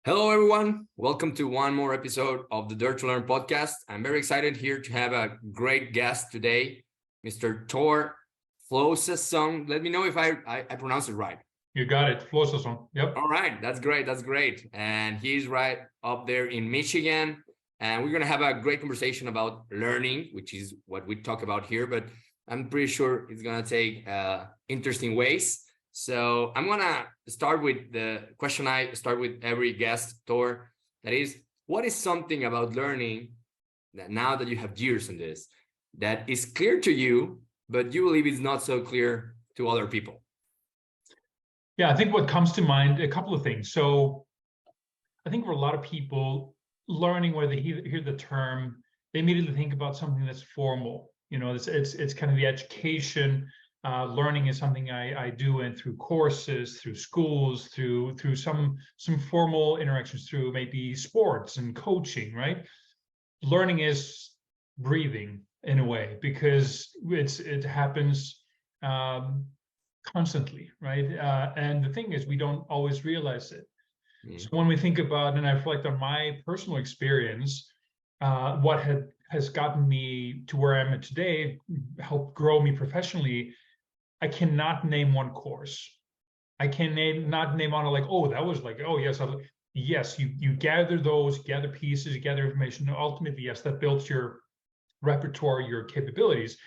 Hello, everyone. Welcome to one more episode of the Dare to Learn podcast. I'm very excited here to have a great guest today, Mr. Thor Flosason. Let me know if I pronounce it right. You got it, Flosason. Yep. All right, that's great. That's great. And he's right up there in Michigan. And we're going to have a great conversation about learning, which is what we talk about here. But I'm pretty sure it's going to take interesting ways. So I'm going to start with the question I start with every guest, Thor. That is, what is something about learning that now that you have years in this, that is clear to you, but you believe is not so clear to other people? Yeah, I think what comes to mind, a couple of things. So I think for a lot of people, learning, where they hear the term, they immediately think about something that's formal. You know, it's kind of the education. Learning is something I do through courses, through schools, through some formal interactions, through maybe sports and coaching, right? Learning is breathing in a way, because it happens constantly, right? And the thing is, we don't always realize it. So when we think about, and I reflect on my personal experience, what has gotten me to where I'm at today, helped grow me professionally, I cannot name one course. I can not name on like, oh, that was like, oh yes, yes, you gather those, gather pieces, you gather information, and ultimately, yes, that builds your repertoire, your capabilities.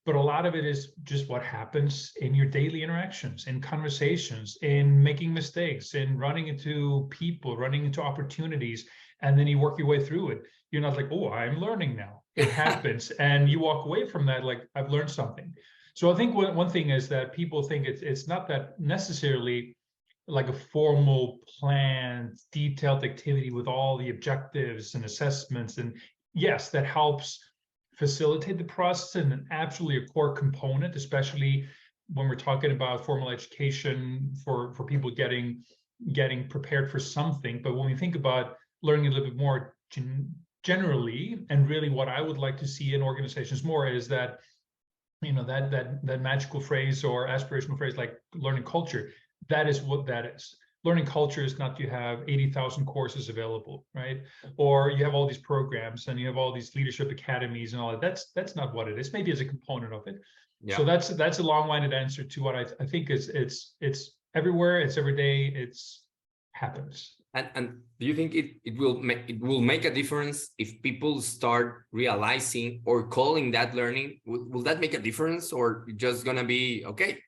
But a lot of it is just what happens in your daily interactions, in conversations, in making mistakes, in running into people, running into opportunities, and then you work your way through it. You're not like, oh, I'm learning now. It happens, and you walk away from that like, I've learned something. So I think one thing is that people think it's not that necessarily like a formal, planned, detailed activity with all the objectives and assessments. And yes, that helps facilitate the process and absolutely a core component, especially when we're talking about formal education for people getting prepared for something. But when we think about learning a little bit more generally, and really what I would like to see in organizations more is that, you know, that magical phrase or aspirational phrase like learning culture, that is what that is. Learning culture is not you have 80,000 courses available, right? Or you have all these programs and you have all these leadership academies and all that. That's not what it is. Maybe as a component of it. Yeah. So that's a long-winded answer to what I think is it's everywhere, it's every day, it's happens. And do you think it will make a difference if people start realizing or calling that learning? Will that make a difference, or just gonna be okay,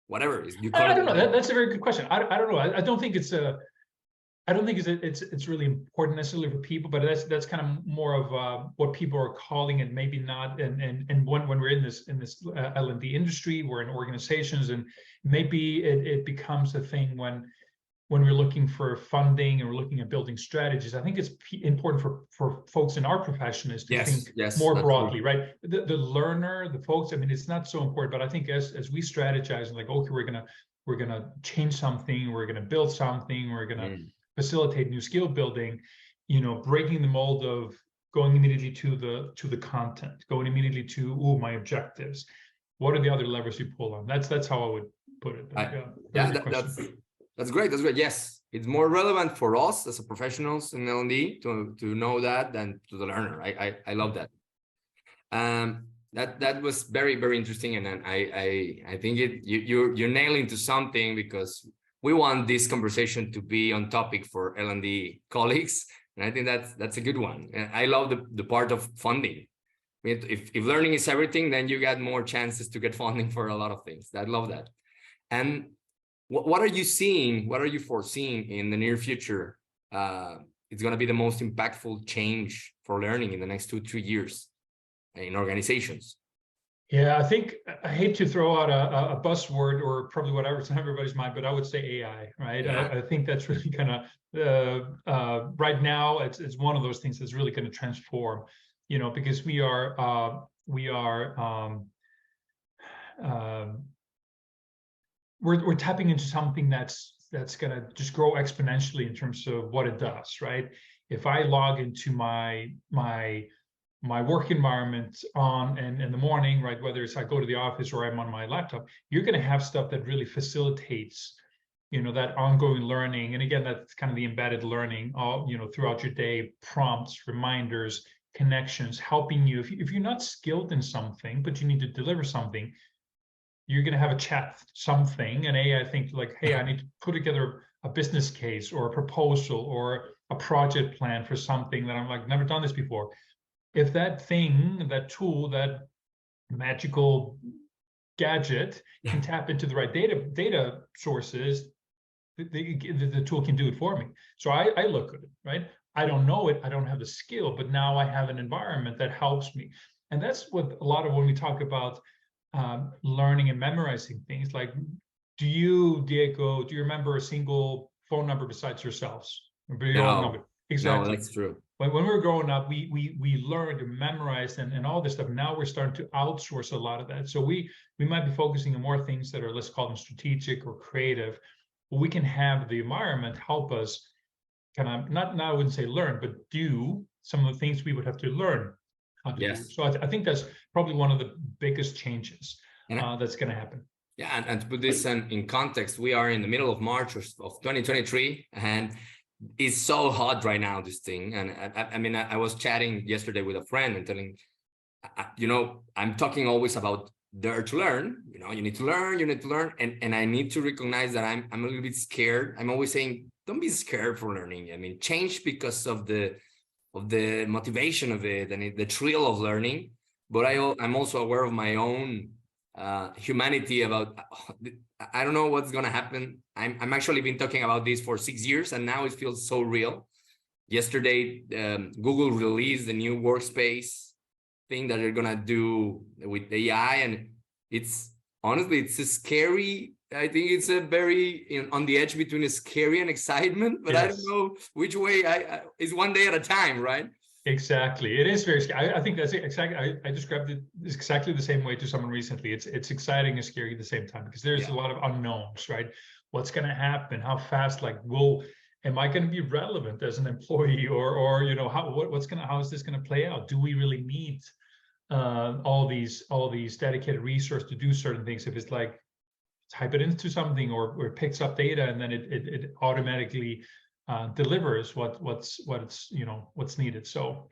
whatever? I don't know. That's a very good question. I don't know. I don't think it's it's really important necessarily for people, but that's kind of more of what people are calling it. Maybe not. And when we're in this L&D industry, we're in organizations, and maybe it becomes a thing when we're looking for funding and we're looking at building strategies. I think it's important for folks in our profession is to think more broadly, right? The learner, the folks, I mean, it's not so important, but I think as we strategize and like, okay, we're gonna change something, we're gonna build something, we're gonna facilitate new skill building, you know, breaking the mold of going immediately to the content, going immediately to my objectives. What are the other levers you pull on? That's how I would put it. That's great. That's great. Yes, it's more relevant for us as a professionals in L&D to know that than to the learner. I love that. That was very, very interesting, and I think you're nailing to something, because we want this conversation to be on topic for L&D colleagues, and I think that's a good one. And I love the part of funding. If learning is everything, then you got more chances to get funding for a lot of things. I love that. And what are you seeing? What are you foreseeing in the near future? It's going to be the most impactful change for learning in the next 2-3 years in organizations. Yeah, I hate to throw out a buzzword or probably whatever's in everybody's mind, but I would say AI, right? Yeah. I think that's really kind of right now. It's one of those things that's really going to transform, you know, because we're tapping into something that's going to just grow exponentially in terms of what it does, right? If I log into my work environment in the morning, right, whether it's I go to the office or I'm on my laptop, you're going to have stuff that really facilitates that ongoing learning. And again, that's kind of the embedded learning, all, throughout your day, prompts, reminders, connections, helping you. If you're not skilled in something, but you need to deliver something, you're going to have a chat something. And I think like, hey, I need to put together a business case or a proposal or a project plan for something that I'm like, never done this before. If that thing, that tool, that magical gadget can tap into the right data sources, the tool can do it for me. So I look at it, right? I don't know it, I don't have the skill, but now I have an environment that helps me. And that's what a lot of when we talk about learning and memorizing things, like, do you, Diego, do you remember a single phone number besides yourselves? Your own number? Exactly. No, that's true. When we were growing up, we learned and memorized and all this stuff. Now we're starting to outsource a lot of that. So we might be focusing on more things that are, let's call them strategic or creative. But we can have the environment help us kind of, not I wouldn't say learn, but do some of the things we would have to learn how to do. So I think that's probably one of the biggest changes that's going to happen. Yeah, and to put this in context, we are in the middle of March of 2023, and it's so hot right now, this thing. And I mean, I was chatting yesterday with a friend and telling, I'm talking always about dare to learn. You need to learn, and I need to recognize that I'm a little bit scared. I'm always saying, don't be scared for learning. I mean, change because of the motivation of it and the thrill of learning. But I'm also aware of my own humanity about, I don't know what's going to happen. I'm actually been talking about this for 6 years, and now it feels so real. Yesterday, Google released the new workspace thing that they're going to do with AI. And it's honestly, it's a scary. I think it's a very on the edge between a scary and excitement, but yes. I don't know which way. It's one day at a time, right? Exactly. It is very scary. I think that's exactly. I described it exactly the same way to someone recently. It's exciting and scary at the same time because there's a lot of unknowns, right? What's going to happen? How fast? Like, am I going to be relevant as an employee, or how is this going to play out? Do we really need all these dedicated resources to do certain things? If it's like, type it into something or it picks up data and then it automatically delivers what's needed. So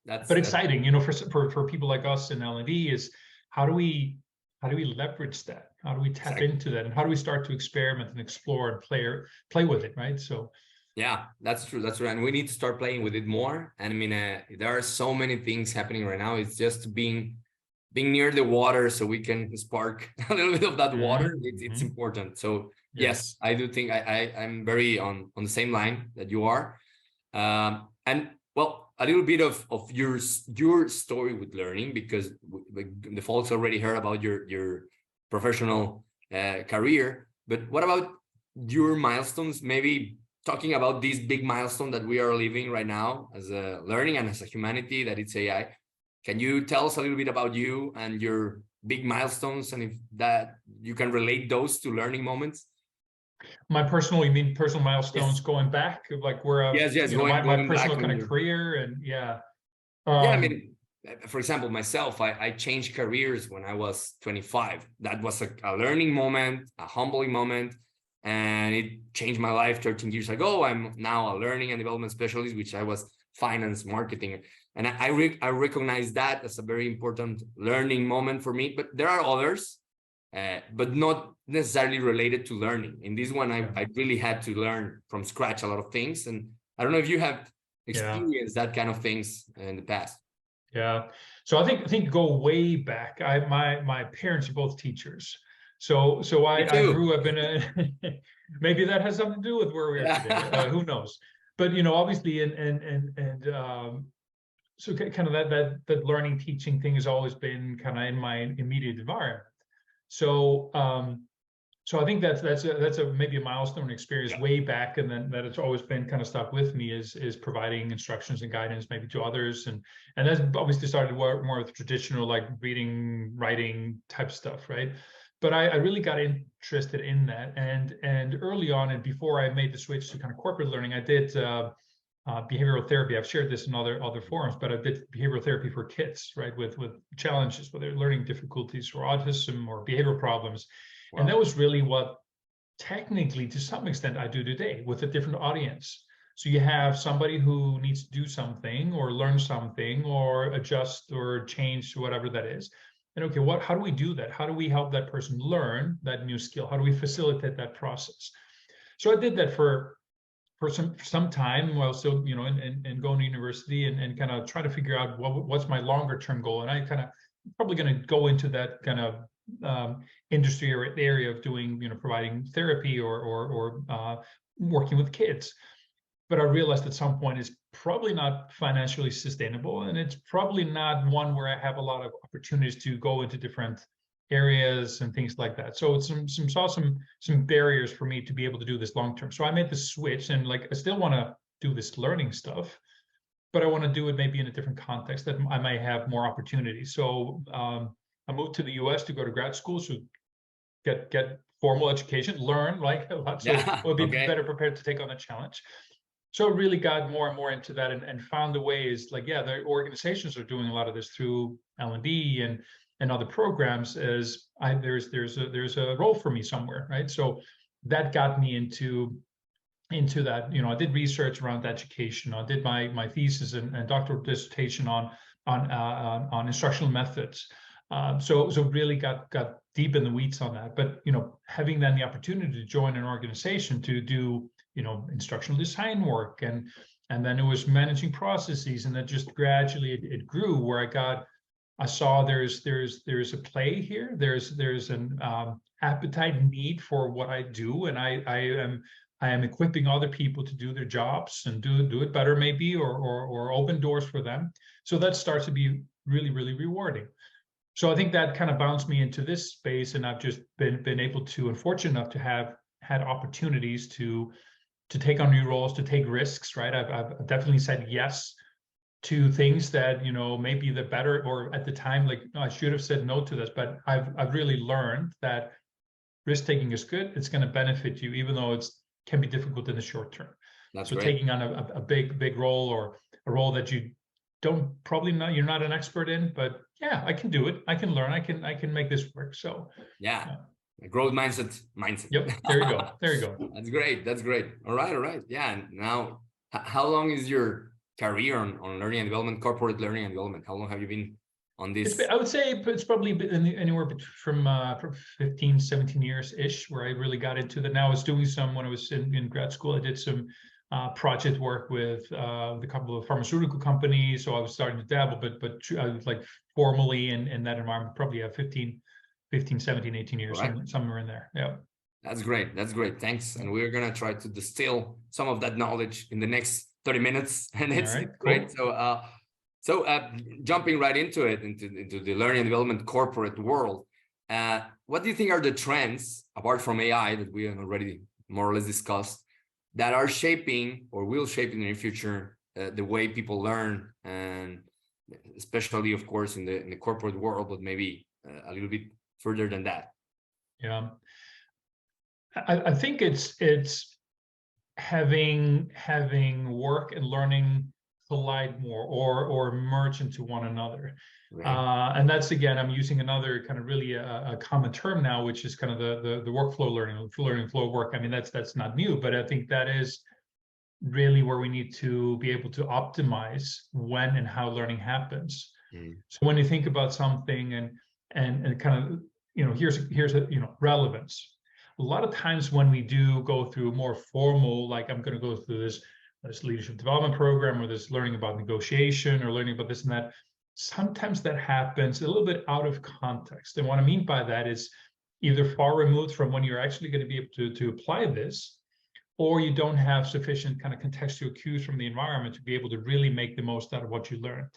that's exciting. For people like us in L&D is how do we leverage that? How do we tap into that? And how do we start to experiment and explore and play with it, right? So yeah, that's true. That's right. And we need to start playing with it more. And I mean, there are so many things happening right now. It's just being near the water so we can spark a little bit of that water. It's important. So yes, I do think I'm very on the same line that you are. And well, a little bit of your story with learning, because the folks already heard about your professional career. But what about your milestones? Maybe talking about this big milestone that we are living right now as a learning and as a humanity, that it's AI. Can you tell us a little bit about you and your big milestones, and if that you can relate those to learning moments? You mean personal milestones going back, like where I've, my personal kind of career and I mean, for example, myself, I changed careers when I was 25. That was a learning moment, a humbling moment, and it changed my life 13 years ago. I'm now a learning and development specialist, which I was finance, marketing. And I recognize that as a very important learning moment for me. But there are others, but not necessarily related to learning. In this one, I really had to learn from scratch a lot of things. And I don't know if you have experienced that kind of things in the past. Yeah. So I think go way back. My parents are both teachers. So I grew up in a maybe that has something to do with where we are today. Who knows? But obviously so kind of that learning teaching thing has always been kind of in my immediate environment. So I think that's maybe a milestone experience way back, and then that it's always been kind of stuck with me is providing instructions and guidance maybe to others, and that's obviously started more with traditional like reading, writing type stuff, right? But I really got interested in that, and early on, and before I made the switch to kind of corporate learning, I did behavioral therapy. I've shared this in other forums, but I did behavioral therapy for kids, right, with challenges, whether learning difficulties or autism or behavioral problems. Wow. And that was really what technically, to some extent, I do today with a different audience. So you have somebody who needs to do something or learn something or adjust or change whatever that is. And okay, how do we do that? How do we help that person learn that new skill? How do we facilitate that process? So I did that for some time while still, and going to university and kind of try to figure out what's my longer term goal. And I kind of probably going to go into that kind of industry or area of doing, providing therapy or working with kids. But I realized at some point it's probably not financially sustainable, and it's probably not one where I have a lot of opportunities to go into different areas and things like that. So it's some barriers for me to be able to do this long term. So I made the switch, and like I still want to do this learning stuff, but I want to do it maybe in a different context that I might have more opportunities. So I moved to the US to go to grad school, so get formal education, learn like a lot, so we'll be better prepared to take on a challenge. So I really got more and more into that and found the ways, like, the organizations are doing a lot of this through L&D and other programs. There's a role for me somewhere, right? So that got me into that. I did research around education. I did my thesis and doctoral dissertation on instructional methods. So really got deep in the weeds on that. But having then the opportunity to join an organization to do instructional design work, and then it was managing processes, and then just gradually it grew where I saw there's a play here, there's an appetite need for what I do, and I am equipping other people to do their jobs and do it better maybe, or open doors for them. So that starts to be really, really rewarding. So I think that kind of bounced me into this space, and I've just been able to, and fortunate enough to have had opportunities to take on new roles, to take risks, right? I've definitely said yes to things that, maybe the better, or at the time, like, no, I should have said no to this, but I've really learned that risk taking is good. It's going to benefit you, even though can be difficult in the short term. That's so great. Taking on a big role, or a role that you're not an expert in, but I can do it. I can learn. I can make this work. So a growth mindset. Yep. There you go. That's great. All right. Yeah. And now, how long is your career on learning and development, corporate learning and development? How long have you been on this? I would say it's probably been anywhere from 15, 17 years ish, where I really got into that. Now I was doing some, when I was in grad school, I did some project work with a couple of pharmaceutical companies. So I was starting to dabble, but I was like formally in that environment, probably have 15, 17, 18 years, somewhere in there. Yeah. That's great. Thanks. And we're going to try to distill some of that knowledge in the next 30 minutes. And it's great. Cool. So jumping right into it, into the learning and development corporate world, what do you think are the trends, apart from AI that we have already more or less discussed, that are shaping or will shape in the near future the way people learn, and especially, of course, in the corporate world, but maybe a little bit further than that? Yeah, I think it's having work and learning collide more or merge into one another. And that's, again, I'm using another kind of really a common term now, which is kind of the workflow learning flow work. I mean, that's not new, but I think that is really where we need to be able to optimize when and how learning happens. So when you think about something and kind of, here's a relevance. A lot of times when we do go through more formal, like I'm going to go through this leadership development program, or this learning about negotiation, or learning about this and that, sometimes that happens a little bit out of context. And what I mean by that is either far removed from when you're actually going to be able to apply this, or you don't have sufficient kind of contextual cues from the environment to be able to really make the most out of what you learned.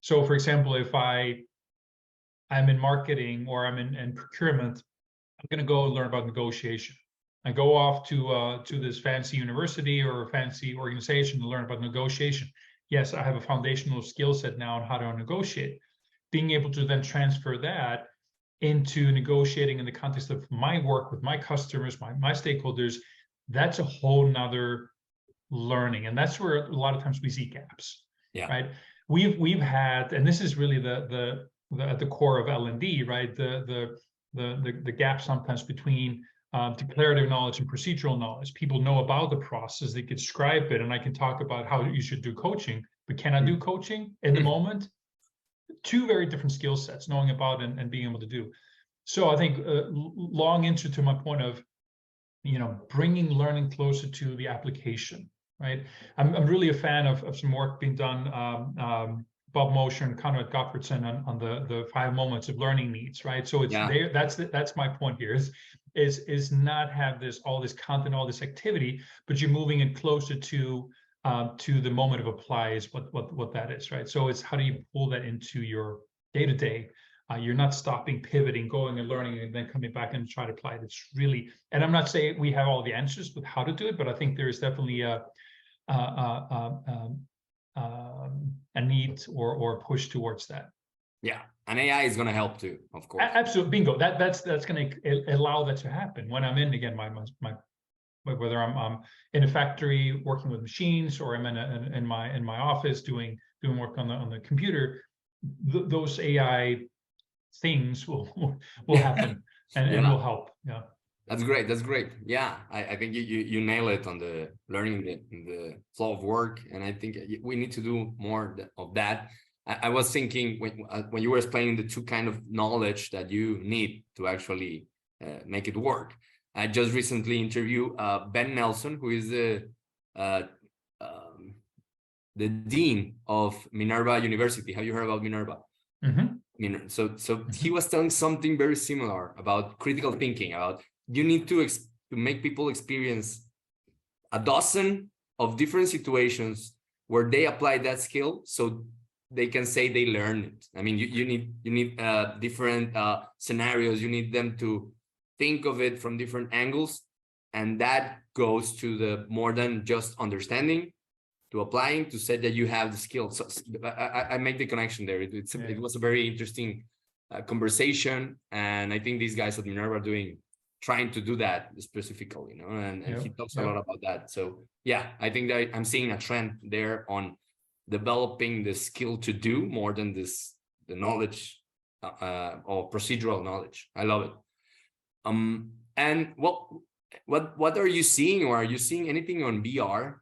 So, for example, if I'm in marketing, or I'm in procurement, I'm going to go learn about negotiation. I go off to this fancy university or a fancy organization to learn about negotiation. Yes, I have a foundational skill set now on how to negotiate. Being able to then transfer that into negotiating in the context of my work with my customers, my stakeholders, that's a whole nother learning. And that's where a lot of times we see gaps. Yeah. Right. We've had, and this is really the at the core of L&D, right? The gap sometimes between declarative knowledge and procedural knowledge. People know about the process, they can describe it, and I can talk about how you should do coaching, but can I do coaching in the moment? Two very different skill sets, knowing about and being able to do. So I think long answer to my point of, bringing learning closer to the application, right? I'm really a fan of some work being done, Bob Mosher and Conrad Gottfredson on the 5 moments of learning needs, right? So it's there. That's my point here is not have all this content, all this activity, but you're moving it closer to the moment of apply is what that is, right? So it's how do you pull that into your day-to-day? You're not stopping, pivoting, going and learning, and then coming back and try to apply it. It's really, and I'm not saying we have all the answers with how to do it, but I think there is definitely a need or a push towards that. Yeah, and AI is going to help too, of course. Absolutely, bingo. That's going to allow that to happen when I'm in again my whether I'm in a factory working with machines or I'm in my office doing work on the computer. Those AI things will happen and will help. Yeah, that's great. Yeah, I think you nail it on the learning the flow of work, and I think we need to do more of that. I was thinking when you were explaining the two kind of knowledge that you need to actually make it work. I just recently interviewed Ben Nelson, who is the dean of Minerva University. Have you heard about Minerva? Mm-hmm. So he was telling something very similar about critical thinking. About you need to make people experience a dozen of different situations where they apply that skill, so they can say they learned it. I mean, you need different scenarios. You need them to think of it from different angles, and that goes to the more than just understanding, to applying, to say that you have the skills. So I make the connection there. It was a very interesting conversation, and I think these guys at Minerva are trying to do that specifically, and he talks a lot about that. So yeah, I think that I'm seeing a trend there on developing the skill to do more than the knowledge or procedural knowledge. I love it. And what are you seeing, or are you seeing anything on VR?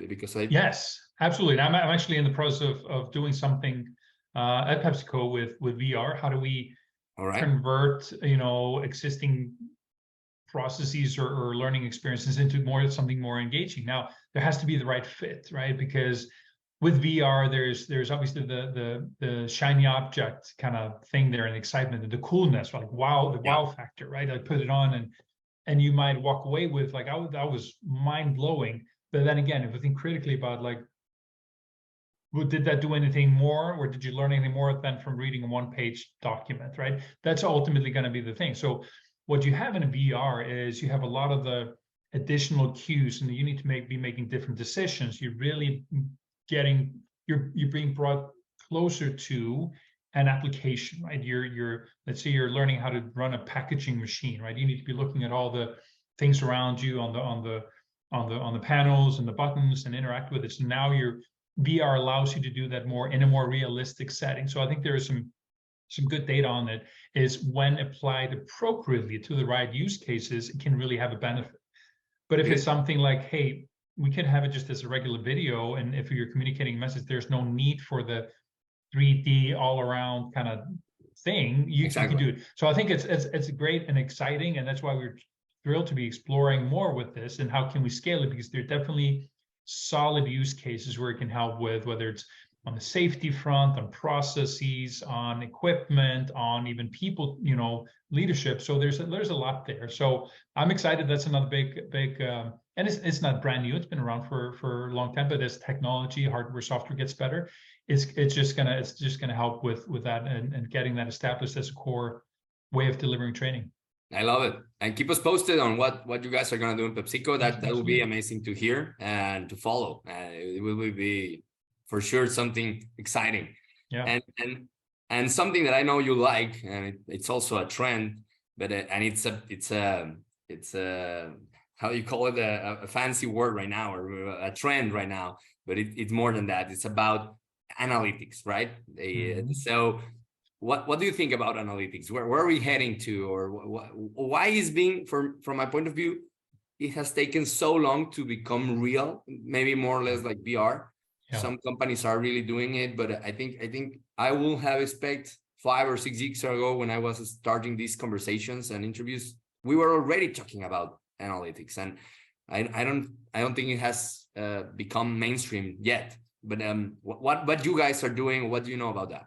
Because yes, absolutely. I'm actually in the process of doing something at Pepsico with VR. How do we convert existing processes or learning experiences into something more engaging? Now there has to be the right fit, right? Because with VR, there's obviously the shiny object kind of thing there, and excitement and the coolness, like wow factor, right? I put it on and you might walk away with like, that was mind blowing. But then again, if you think critically about like, did that do anything more, or did you learn anything more than from reading a 1-page document, right? That's ultimately going to be the thing. So what you have in a VR is you have a lot of the additional cues, and you need to be making different decisions. You're really you're being brought closer to an application, right? Let's say you're learning how to run a packaging machine, right? You need to be looking at all the things around you on the panels and the buttons and interact with it. So now your VR allows you to do that in a more realistic setting. So I think there is some good data on it, is when applied appropriately to the right use cases, it can really have a benefit. But if it's something like, hey, we can have it just as a regular video, and if you're communicating a message, there's no need for the 3D all around kind of thing. You can do it. So I think it's great and exciting, and that's why we're thrilled to be exploring more with this and how can we scale it, because there are definitely solid use cases where it can help with, whether it's on the safety front, on processes, on equipment, on even people, leadership. So there's a lot there. So I'm excited. That's another big and it's not brand new. It's been around for a long time, but as technology, hardware, software gets better, it's just gonna help with that and getting that established as a core way of delivering training. I love it. And keep us posted on what you guys are going to do in Pepsico. That will be amazing to hear and to follow. It will be for sure something exciting. Yeah. And something that I know you like, and it's also a trend, but and it's a how you call it, a fancy word right now, or a trend right now, but it's more than that. It's about analytics, right? So what do you think about analytics? Where are we heading to, or why is being, from my point of view, it has taken so long to become real? Maybe more or less like VR. Yeah. Some companies are really doing it, but I think I will have expect 5 or 6 weeks ago when I was starting these conversations and interviews, we were already talking about analytics, and I don't think it has become mainstream yet. But what you guys are doing, what do you know about that?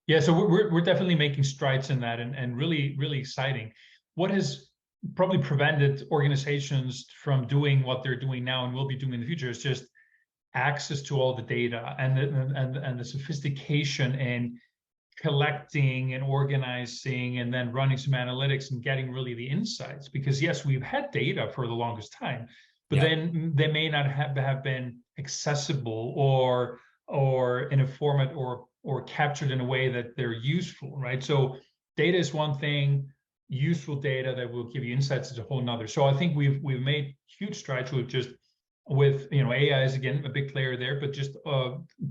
Yeah, so we're definitely making strides in that, and really exciting. What has probably prevented organizations from doing what they're doing now and will be doing in the future is just access to all the data and the sophistication in collecting and organizing and then running some analytics and getting really the insights. Because yes, we've had data for the longest time, but then they may not have been accessible or in a format or captured in a way that they're useful, right? So data is one thing, useful data that will give you insights is a whole nother. So I think we've made huge strides with AI is again a big player there, but just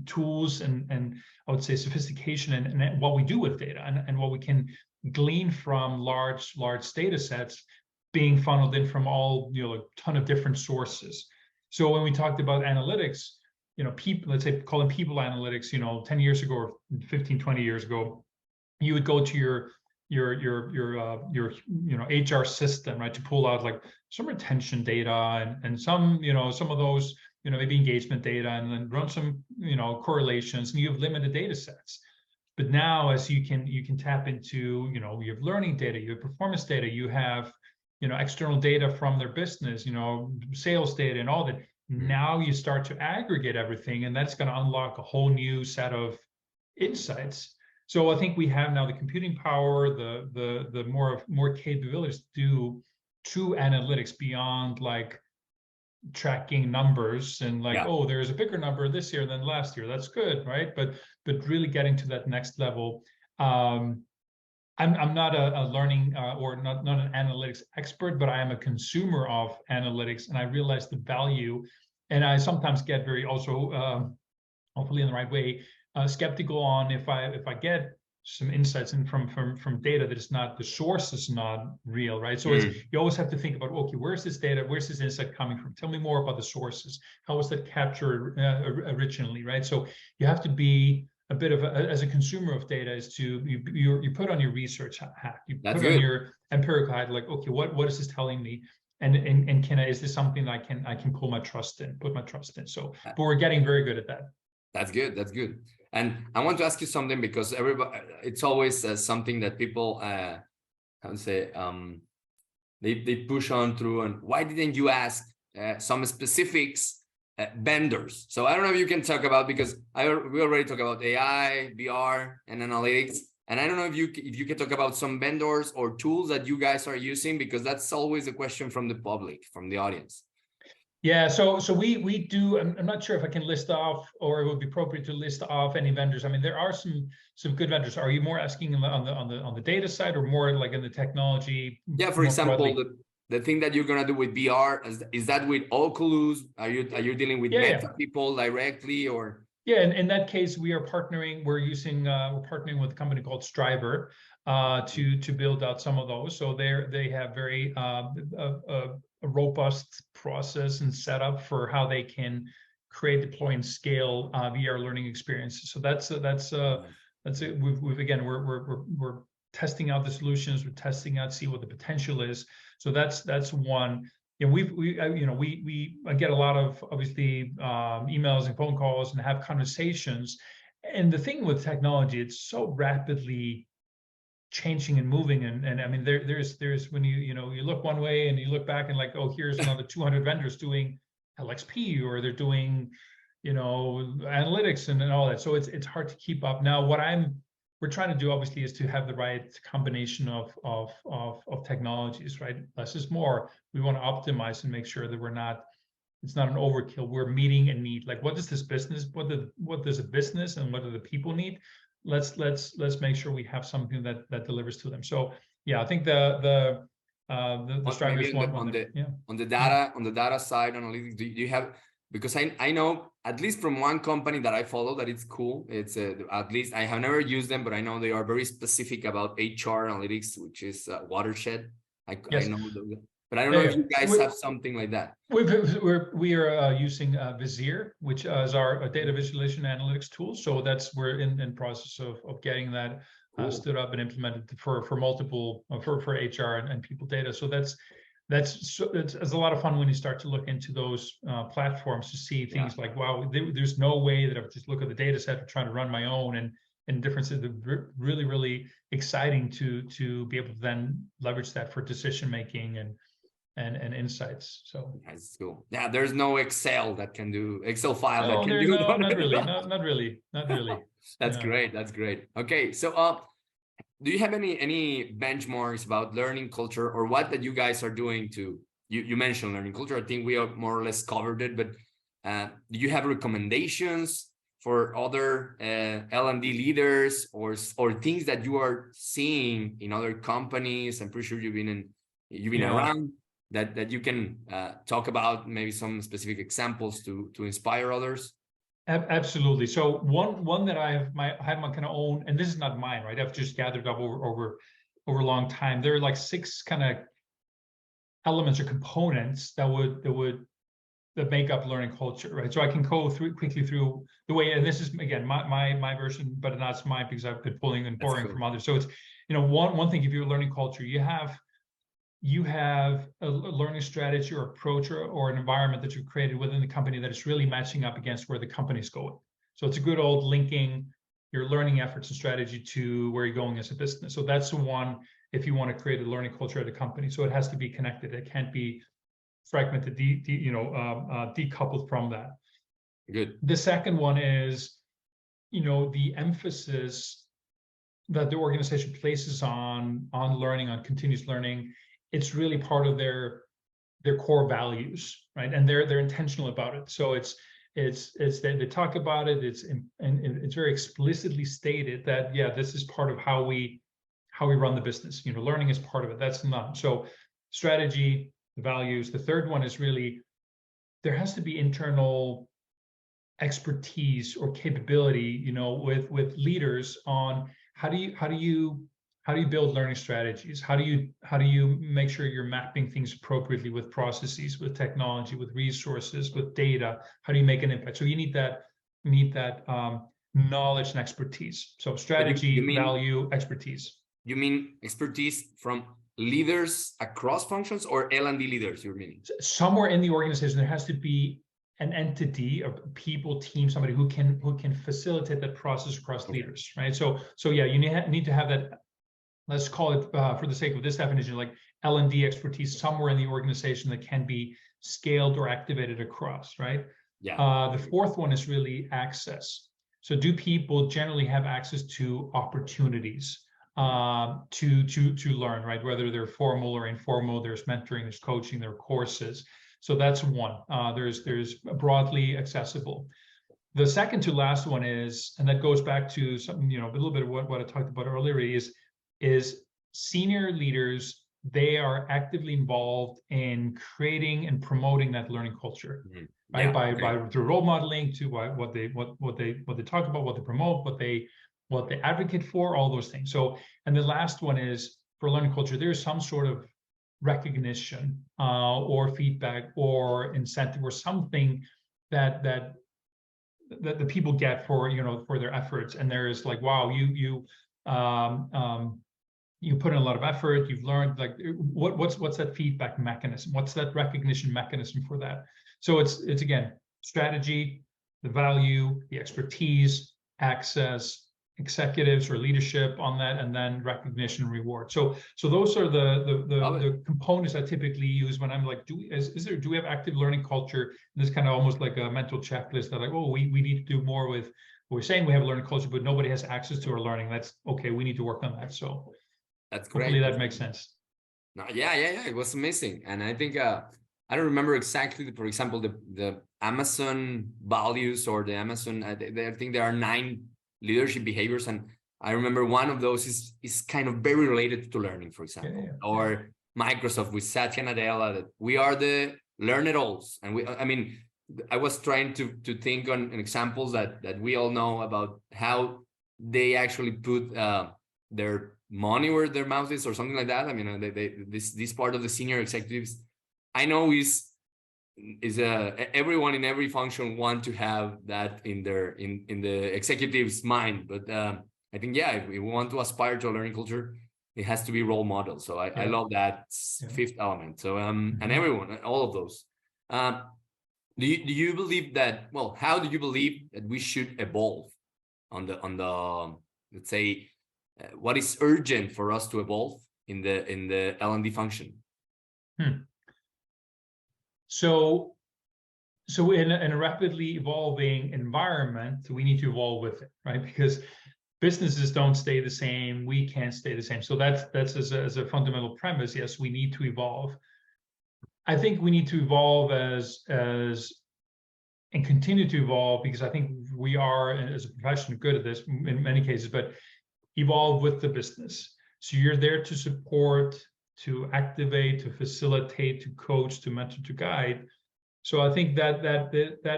tools and I would say sophistication and what we do with data and what we can glean from large data sets being funneled in from all a ton of different sources. So when we talked about analytics, people, let's say call them people analytics, 10 years ago or 15, 20 years ago, you would go to your HR system, right, to pull out like some retention data and some some of those maybe engagement data, and then run some correlations, and you have limited data sets. But now, as you can tap into you have learning data, you have performance data, you have external data from their business, sales data and all that. Now you start to aggregate everything, and that's going to unlock a whole new set of insights. So I think we have now the computing power, the more capabilities to do true analytics beyond like tracking numbers and like, oh, there's a bigger number this year than last year. That's good, right? But really getting to that next level. I'm not a learning or not an analytics expert, but I am a consumer of analytics, and I realize the value. And I sometimes get very also, hopefully in the right way, skeptical on if I get some insights in from data that is not, the source is not real, right? So you always have to think about, okay, where's this data, where's this insight coming from? Tell me more about the sources. How was that captured originally, right? So you have to be a bit of as a consumer of data, is to you put on your research hat, you put on your empirical hat, like, okay, what is this telling me? And is this something I can put my trust in? So, but we're getting very good at that. That's good. And I want to ask you something, because everybody, it's always something that people, I would say, they push on through. And why didn't you ask some specifics vendors? So I don't know if you can talk about, because we already talked about AI, VR, and analytics. And I don't know if you can talk about some vendors or tools that you guys are using, because that's always a question from the public, from the audience. Yeah, so we do. I'm not sure if I can list off, or it would be appropriate to list off any vendors. I mean, there are some good vendors. Are you more asking on the data side, or more like in the technology? Yeah, for example, the thing that you're gonna do with VR, is that with Oculus? Are you dealing with Meta people directly, or? Yeah, in that case, we are partnering. We're partnering with a company called Striver to build out some of those. So they have very a robust process and setup for how they can create, deploy, and scale VR learning experiences. So that's it. We're testing out the solutions. We're testing out, see what the potential is. So that's one. And we get a lot of, obviously, emails and phone calls and have conversations. And the thing with technology, it's so rapidly changing and moving, and I mean there's when you look one way and you look back and like, oh, here's another 200 vendors doing LXP, or they're doing analytics and all that. So it's hard to keep up. Now what we're trying to do, obviously, is to have the right combination of technologies, right? Less is more. We want to optimize and make sure that it's not an overkill. We're meeting a need. Like, what does this business, what does a business and what do the people need? Let's make sure we have something that delivers to them. So yeah, I think the Striver is one. On the data side, analytics, do you have because I know at least from one company that I follow that it's cool. It's at least I have never used them, but I know they are very specific about HR analytics, which is Watershed. I Yes. know, but I don't Yeah, know if yeah. you guys have something like that. We are using Vizier, which is our data visualization analytics tool. So we're in process of getting that Cool. stood up and implemented for multiple for HR and people data. So it's a lot of fun when you start to look into those platforms to see things like, wow, there's no way that I would just look at the data set or trying to run my own and differences. Really, really exciting to be able to then leverage that for decision making and insights. So that's cool. Yeah, there's no Excel that can do Excel file that can there do no, that. not really. That's Yeah. great. That's great. Okay, so do you have any benchmarks about learning culture or what that you guys are doing to you mentioned learning culture? I think we have more or less covered it, but do you have recommendations for other L&D leaders or things that you are seeing in other companies? I'm pretty sure you've been around that you can talk about, maybe some specific examples to inspire others. Absolutely. So one that I have my kind of own, and this is not mine, right? I've just gathered up over a long time. There are like 6 kind of elements or components that make up learning culture, right? So I can go quickly through the way, and this is again my version, but not mine because I've been pulling and borrowing from others. So it's one thing, if you're learning culture, you have a learning strategy or approach or an environment that you've created within the company that is really matching up against where the company's going. So it's a good old linking your learning efforts and strategy to where you're going as a business. So that's the one, if you want to create a learning culture at a company. So it has to be connected. It can't be fragmented, decoupled from that. Good. The second one is, the emphasis that the organization places on learning, on continuous learning. It's really part of their core values, right? And they're intentional about it. So they talk about it. It's very explicitly stated that this is part of how we run the business. Learning is part of it. That's not so. Strategy, the values. The third one is really there has to be internal expertise or capability, with leaders on how do you build learning strategies? How do you make sure you're mapping things appropriately with processes, with technology, with resources, with data? How do you make an impact? So you need that knowledge and expertise. So strategy, value, expertise. You mean expertise from leaders across functions, or L&D leaders? You're meaning somewhere in the organization there has to be an entity, a people team, somebody who can facilitate that process across leaders, right? So you need to have that. Let's call it, for the sake of this definition, like L&D expertise somewhere in the organization that can be scaled or activated across, right? Yeah. The fourth one is really access. So do people generally have access to opportunities to learn, right? Whether they're formal or informal, there's mentoring, there's coaching, there are courses. So that's one. There's broadly accessible. The second to last one is, and that goes back to something, a little bit of what I talked about earlier, is senior leaders, they are actively involved in creating and promoting that learning culture, right? By through role modeling, to what they talk about, what they promote, what they advocate for, all those things. So, and the last one is, for learning culture, there's some sort of recognition or feedback or incentive or something that the people get for their efforts. And there's like, wow, you put in a lot of effort, you've learned, like what's that feedback mechanism? What's that recognition mechanism for that? So it's again, strategy, the value, the expertise, access, executives or leadership on that, and then recognition and reward. So those are the components I typically use when I'm like, do we have active learning culture? And this kind of almost like a mental checklist that like, oh, we need to do more with, we're saying we have a learning culture, but nobody has access to our learning. That's okay. We need to work on that. So that's great. Hopefully that makes sense. No, yeah. It was amazing. And I think I don't remember exactly, for example, the Amazon values or the Amazon, I think there are 9 leadership behaviors. And I remember one of those is kind of very related to learning, for example, or Microsoft with Satya Nadella, that we are the learn-it-alls. And I was trying to think on examples that we all know about how they actually put their money where their mouth is, or something like that. I mean, this part of the senior executives, I know is everyone in every function want to have that in the executive's mind. But I think, yeah, if we want to aspire to a learning culture, it has to be role model. So I love that fifth element. So and everyone, all of those. Do you believe that? Well, how do you believe that we should evolve on the let's say what is urgent for us to evolve in the L&D function? So in a rapidly evolving environment, we need to evolve with it, right? Because businesses don't stay the same. We can't stay the same. So that's as a fundamental premise. Yes, we need to evolve. I think we need to evolve as and continue to evolve, because I think we are, as a profession, good at this in many cases, but evolve with the business. So you're there to support, to activate, to facilitate, to coach, to mentor, to guide. So I think that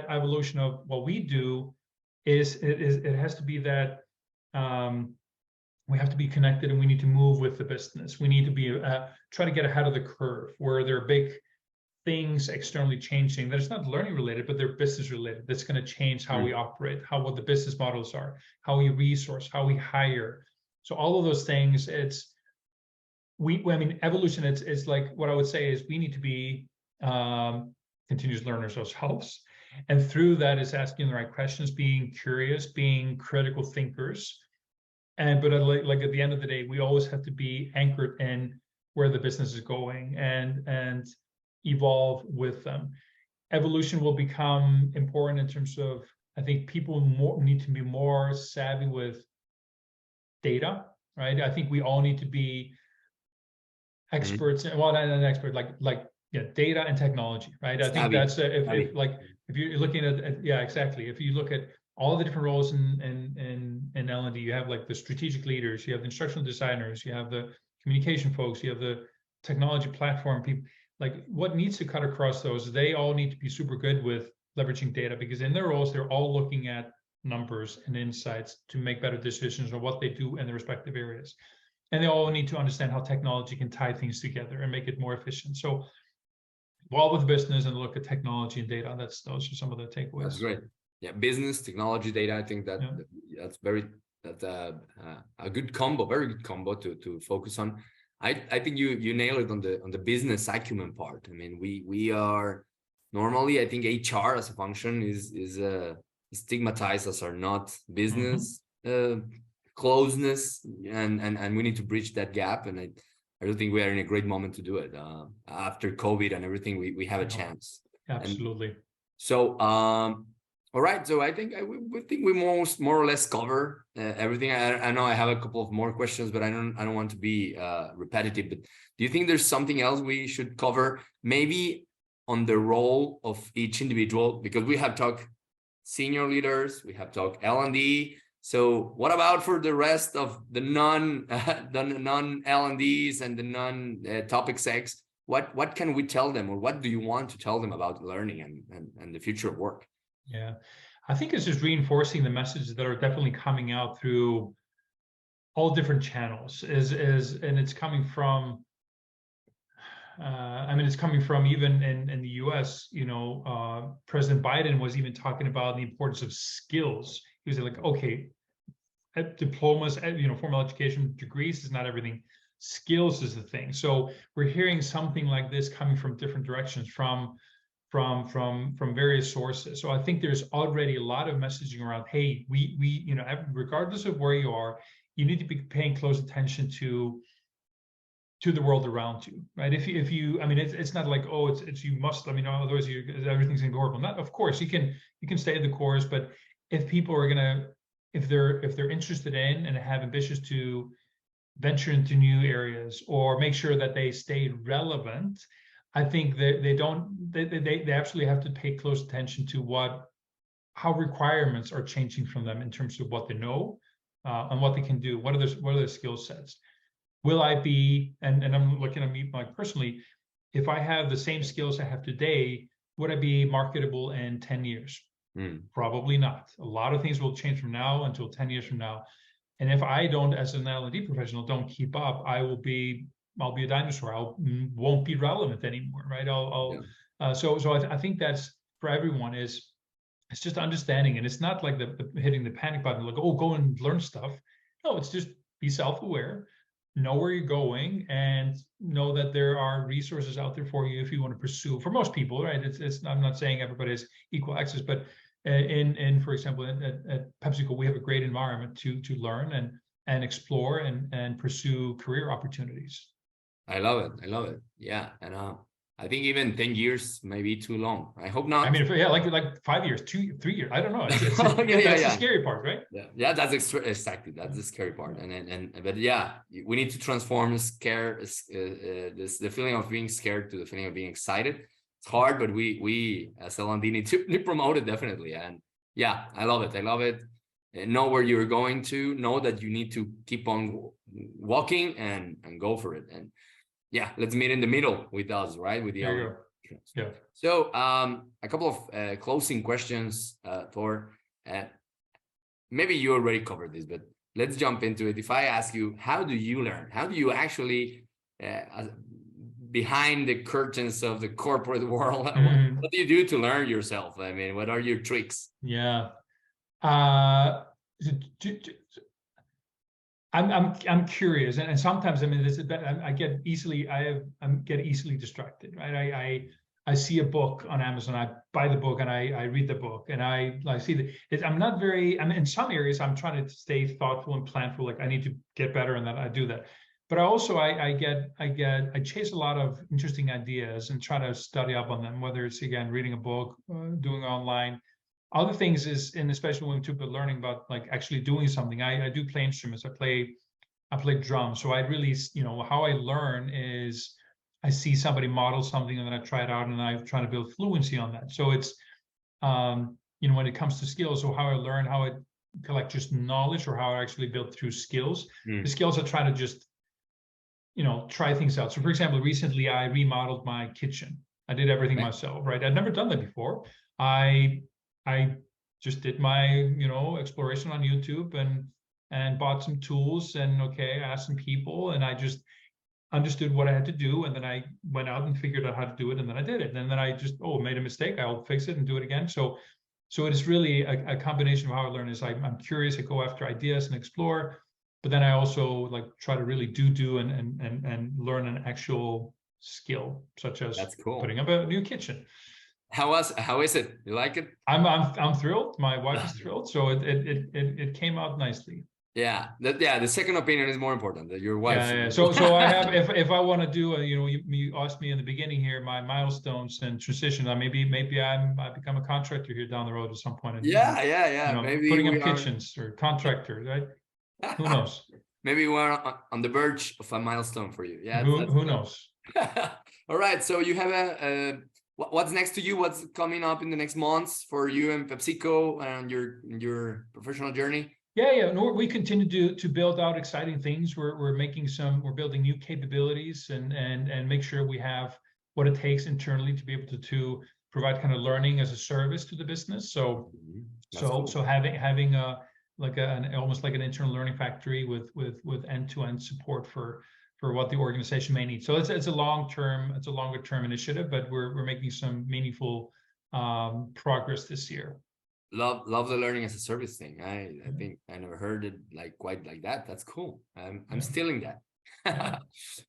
evolution of what we do it has to be that we have to be connected, and we need to move with the business. We need to be try to get ahead of the curve where there are big things externally changing that is not learning related, but they're business related. That's going to change how we operate, what the business models are, how we resource, how we hire. So all of those things, I mean, evolution, it's like, what I would say is we need to be continuous learners ourselves. And through that is asking the right questions, being curious, being critical thinkers. But like at the end of the day, we always have to be anchored in where the business is going and evolve with them. Evolution will become important in terms of, I think people need to be more savvy with data, right? I think we all need to be experts, well, not an expert, like data and technology, right? I think that's if you're looking at exactly. If you look at all the different roles in L&D, you have like the strategic leaders, you have the instructional designers, you have the communication folks, you have the technology platform people. Like, what needs to cut across those? They all need to be super good with leveraging data, because in their roles, they're all looking at numbers and insights to make better decisions on what they do in their respective areas. And they all need to understand how technology can tie things together and make it more efficient. So evolve with business and look at technology and data. Those are some of the takeaways. That's great. Yeah, business, technology, data. I think that's a good combo, very good combo to focus on. I think you nailed it on the business acumen part. I mean, we are normally, I think HR as a function is stigmatized as our not business closeness, and we need to bridge that gap. And I don't think we are in a great moment to do it. After COVID and everything, we have a chance. Absolutely. And so all right, so I think we more or less cover everything. I know I have a couple of more questions, but I don't want to be repetitive. But do you think there's something else we should cover, maybe on the role of each individual? Because we have talked senior leaders, we have talked L&D. So what about for the rest of the non L&Ds and the non top execs? What can we tell them, or what do you want to tell them about learning and the future of work? Yeah, I think it's just reinforcing the messages that are definitely coming out through all different channels. And it's coming from, I mean, it's coming from even in the US. President Biden was even talking about the importance of skills. He was like, okay, diplomas, formal education, degrees is not everything. Skills is the thing. So we're hearing something like this coming from different directions, from various sources. So I think there's already a lot of messaging around, hey, we regardless of where you are, you need to be paying close attention to the world around you, right? If you I mean, it's not like, oh, it's you must, I mean, otherwise everything's gonna go horrible. Not, of course, you can stay the course, but if people are gonna, if they're interested in and have ambitions to venture into new areas or make sure that they stay relevant, I think that they absolutely have to pay close attention to how requirements are changing from them in terms of what they know and what they can do. What are their skill sets? Will I be, and I'm looking at me like personally, if I have the same skills I have today, would I be marketable in 10 years? Probably not. A lot of things will change from now until 10 years from now. And if I don't, as an L&D professional, don't keep up, I'll be a dinosaur. Won't be relevant anymore, right? I think that's for everyone it's just understanding, and it's not like the hitting the panic button, like, oh, go and learn stuff. No, it's just be self-aware, know where you're going, and know that there are resources out there for you if you want to pursue. For most people, right? I'm not saying everybody has equal access, but for example, at Pepsico, we have a great environment to learn and explore and pursue career opportunities. I love it. Yeah, and I think even 10 years may be too long. I hope not. I mean, like 5 years, 3 years. I don't know. That's the scary part, right? Yeah, that's exactly that's the scary part. But yeah, we need to transform the feeling of being scared to the feeling of being excited. It's hard, but we as L&D need to promote it definitely. And yeah, I love it. Know where you're going to. Know that you need to keep on walking and go for it. And yeah, let's meet in the middle with us, right? With the there you go. Yeah. So a couple of closing questions, Thor. Maybe you already covered this, but let's jump into it. If I ask you, how do you learn? How do you actually, behind the curtains of the corporate world, what do you do to learn yourself? I mean, what are your tricks? Yeah. I'm curious, and sometimes, I mean, I get easily distracted, right? I see a book on Amazon, I buy the book, and I read the book, and I see that I'm not very. I mean, in some areas, I'm trying to stay thoughtful and planful. Like, I need to get better, and that I do that. But I chase a lot of interesting ideas and try to study up on them. Whether it's, again, reading a book, doing online. Other things is, and especially when we're learning about, like, actually doing something. I do play instruments. I play drums. So I really, how I learn is I see somebody model something, and then I try it out, and I try to build fluency on that. So it's, when it comes to skills, so how I learn, how I collect just knowledge, or how I actually build through skills. The skills I try to just, try things out. So, for example, recently I remodeled my kitchen. I did everything myself, right? I'd never done that before. I just did my, exploration on YouTube and bought some tools, and asked some people, and I just understood what I had to do, and then I went out and figured out how to do it, and then I did it, and then I just made a mistake, I'll fix it and do it again. So it is really a combination of how I learn. Is I'm curious, I go after ideas and explore, but then I also try to really do and learn an actual skill, such as putting up a new kitchen. How is it? You like it? I'm thrilled. My wife is thrilled. So it came out nicely. Yeah. The second opinion is more important. That your wife. Yeah. So I have, if I want to do, you asked me in the beginning here, my milestones and transition. Maybe I become a contractor here down the road at some point. Yeah. Maybe putting up kitchens or contractor, right? Who knows? Maybe we're on the verge of a milestone for you. Yeah. Who knows? All right. So you have what's next to you? What's coming up in the next months for you and Pepsico and your professional journey? Yeah. No, we continue to build out exciting things. We're building new capabilities and make sure we have what it takes internally to be able to provide kind of learning as a service to the business. So having almost like an internal learning factory with end-to-end support for what the organization may need. So it's a longer term initiative, but we're making some meaningful progress this year. Love the learning as a service thing. I think I never heard it quite like that. That's cool. I'm stealing that.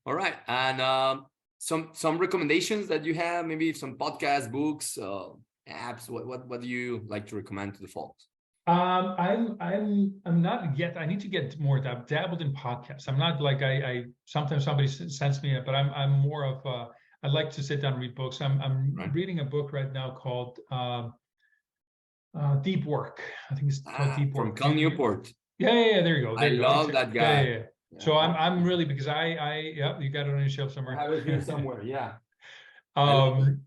All right, and some recommendations that you have, maybe some podcasts, books, apps. What do you like to recommend to the folks? I'm not yet. I need to get more dabbled in podcasts. I'm not like I sometimes somebody sends me it, but I'm more of I like to sit down and read books. I'm reading a book right now called Deep Work. I think it's called Deep Work. From Cal Newport. Yeah. There you go. I love that guy. Yeah. So I'm really, because you got it on your shelf somewhere. I have it here somewhere. Yeah. I'm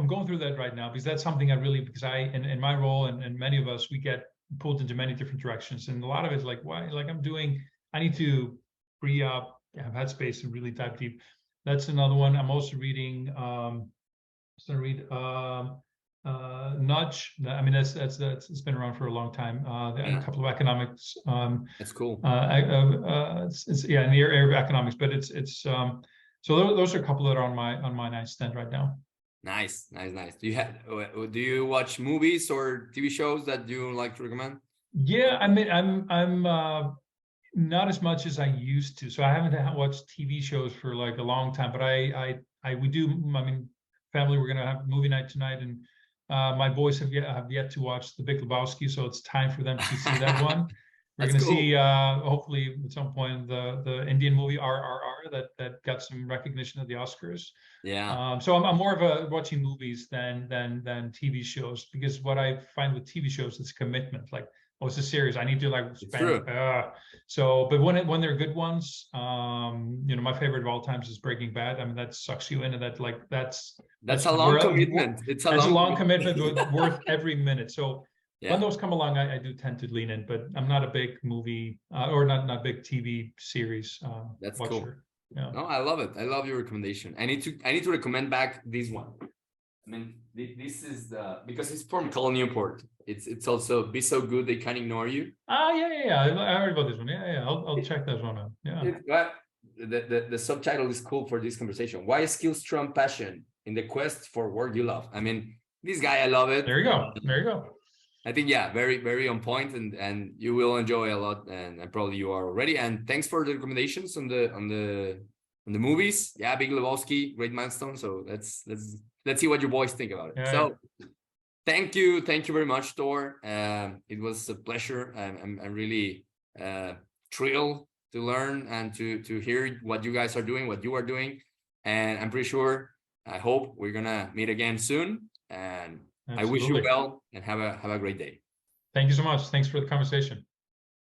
going through that right now, because that's something in my role, and many of us, we get pulled into many different directions, and a lot of it's I need to free up, have headspace, and really dive deep. That's another one. I'm also reading So I read Nudge. I mean, that's it's been around for a long time. A couple of economics. That's cool. It's yeah, in the area of economics, but it's so those are a couple that are on my nightstand right now. Nice. Do you watch movies or TV shows that you like to recommend? Yeah, I mean, I'm not as much as I used to. So I haven't watched TV shows for like a long time, but we do. I mean, family, we're gonna have movie night tonight, and my boys have yet to watch The Big Lebowski, so it's time for them to see that one. We're gonna see hopefully at some point the Indian movie RRR that got some recognition at the Oscars. Yeah. So I'm more of a watching movies than TV shows, because what I find with TV shows is commitment. Like, oh, it's a series, I need to like spend. But when they're good ones, my favorite of all times is Breaking Bad. I mean, that sucks you in, and that's a long commitment. It's a long commitment worth every minute. So yeah. When those come along, I do tend to lean in, but I'm not a big movie or not big TV series that's watcher. Cool. Yeah. No, I love it. I love your recommendation. I need to recommend back this one. I mean, this is because it's from Call Newport. It's also Be So Good They Can't Ignore You. Yeah. I heard about this one. Yeah. I'll check that one out. Yeah. The subtitle is cool for this conversation. Why skills trump passion in the quest for work you love? I mean, this guy, I love it. There you go. I think, yeah, very, very on point, and you will enjoy a lot, and probably you are already. And thanks for the recommendations on the movies. Yeah, Big Lebowski, great milestone. So let's see what your boys think about it. Yeah. So thank you very much, Thor. It was a pleasure. I'm really thrilled to learn and to hear what you guys are doing, what you are doing, and I'm pretty sure. I hope we're gonna meet again soon. And absolutely. I wish you well, and have a great day. Thank you so much. Thanks for the conversation.